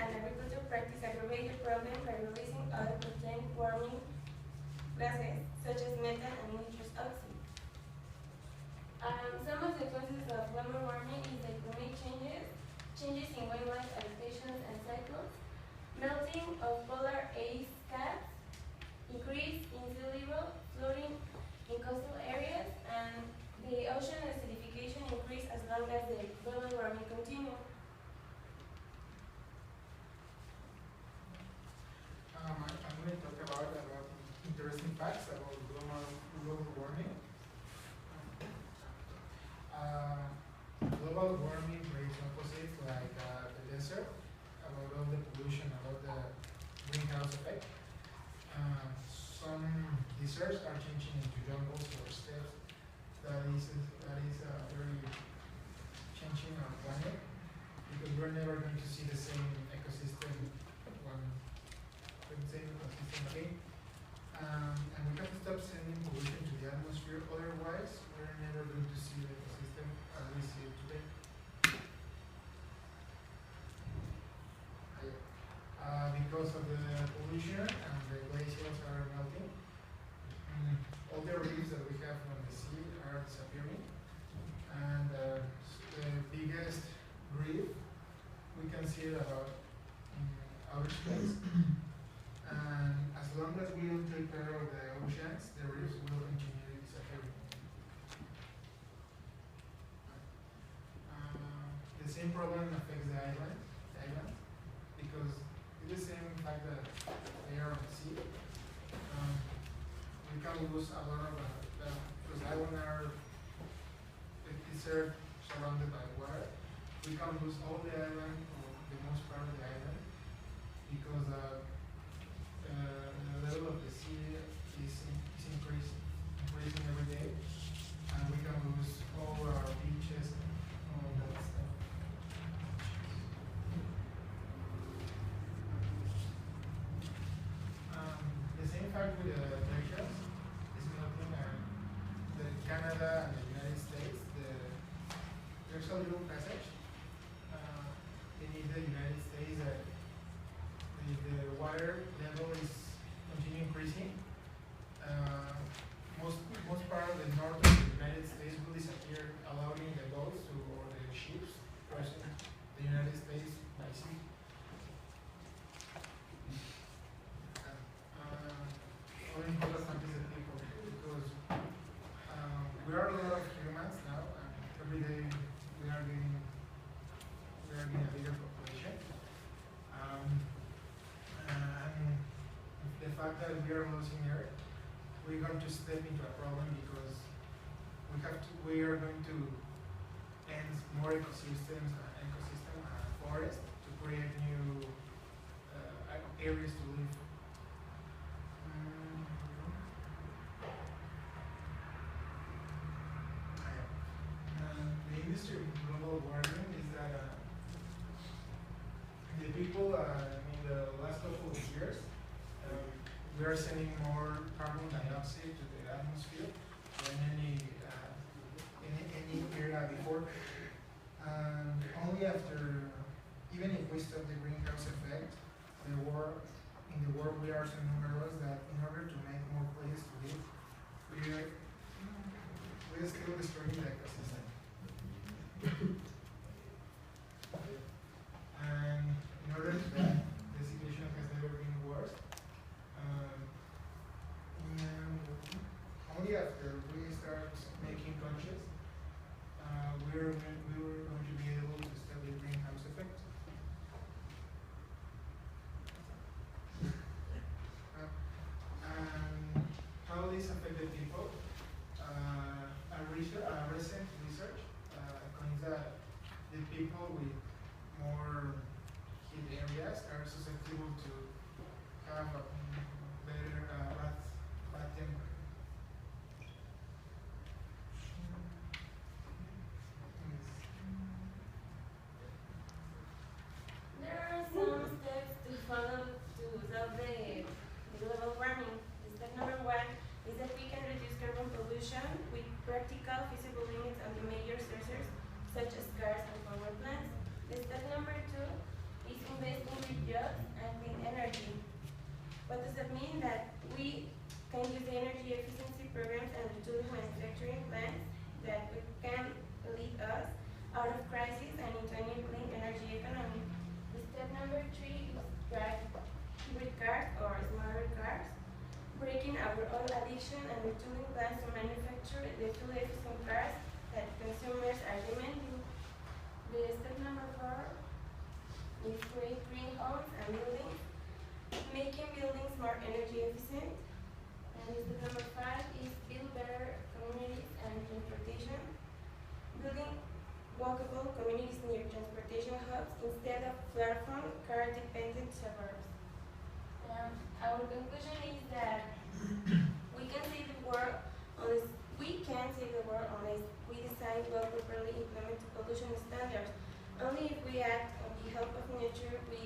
and agriculture practice aggravate the problem by releasing other potent warming gases such as methane and nitrous oxide. Some of the causes of global warming is the climate changes, changes in wildlife adaptations and cycles, melting of polar ice caps, increase in sea level, flooding in coastal areas, and the ocean acidification increase as long as the global warming continues. I'm going to talk about interesting facts about global warming. Global warming brings opposites like the desert, about all the pollution, about the greenhouse effect. Some deserts are changing into jungles or steppes. That is very changing our planet because we're never going to see the same ecosystem again. And we have to stop sending pollution to the atmosphere. Otherwise, we're never going to see the ecosystem as we see it today. Because of the pollution and the glaciers are melting, all the reefs that we have on the sea are disappearing. And the biggest reef, we can see it about outer space. And as long as we don't take care of the oceans, the reefs will continue disappearing. The same problem affects the islands, because it's the same fact that they are on the sea. We can lose a lot of because islands are the desert surrounded by water. We can lose all the island or the most part of the island because the level of the sea is increasing every day, and we can lose all our beaches and all that stuff. The same fact with the glaciers is melting, and Canada and the United States, there's a little passage beneath the United States that the water level is continue increasing. Most part of the north of the United States will disappear, allowing the boats or the ships crossing the United States by sea. Only important is the people, because we are a lot of humans now, and every day we are getting a bigger population. And the fact that we are losing Earth, we're going to step into a problem because we are going to end more ecosystem forests to create new areas to live. The industry of global warming is that the people in the last couple of years, we are sending more carbon dioxide to the atmosphere than any era before. And only after, even if we stop the greenhouse effect, in the world we are so numerous that in order to make more places to live, we are still destroying the ecosystem. And in order to that, the situation has never been worse. Only after we start making conscious, we were going to be able to stop the greenhouse effect. And how this affected people? Recent research claims that the people with more heat areas are susceptible to have a better bad temper. There are some steps to follow to solve the global warming. Step number 1 is that we can reduce carbon pollution with practical, feasible limits on the major sources such as cars and power plants. Step number 2 is invest in What does that mean? That we can use the energy efficiency programs and retooling manufacturing plans that can lead us out of crisis and into a new clean energy economy. The step number 3 is drive hybrid cars or smarter cars, breaking our oil addiction and retooling plans to manufacture the fuel efficient cars that consumers are demanding. The step number 4 is create green homes and buildings, making buildings more energy efficient. And step number 5 is build better communities and transportation, building walkable communities near transportation hubs instead of far-flung, car-dependent suburbs. Our conclusion is that we can save the world unless we decide well properly implement pollution standards. Only if we act on behalf of nature, we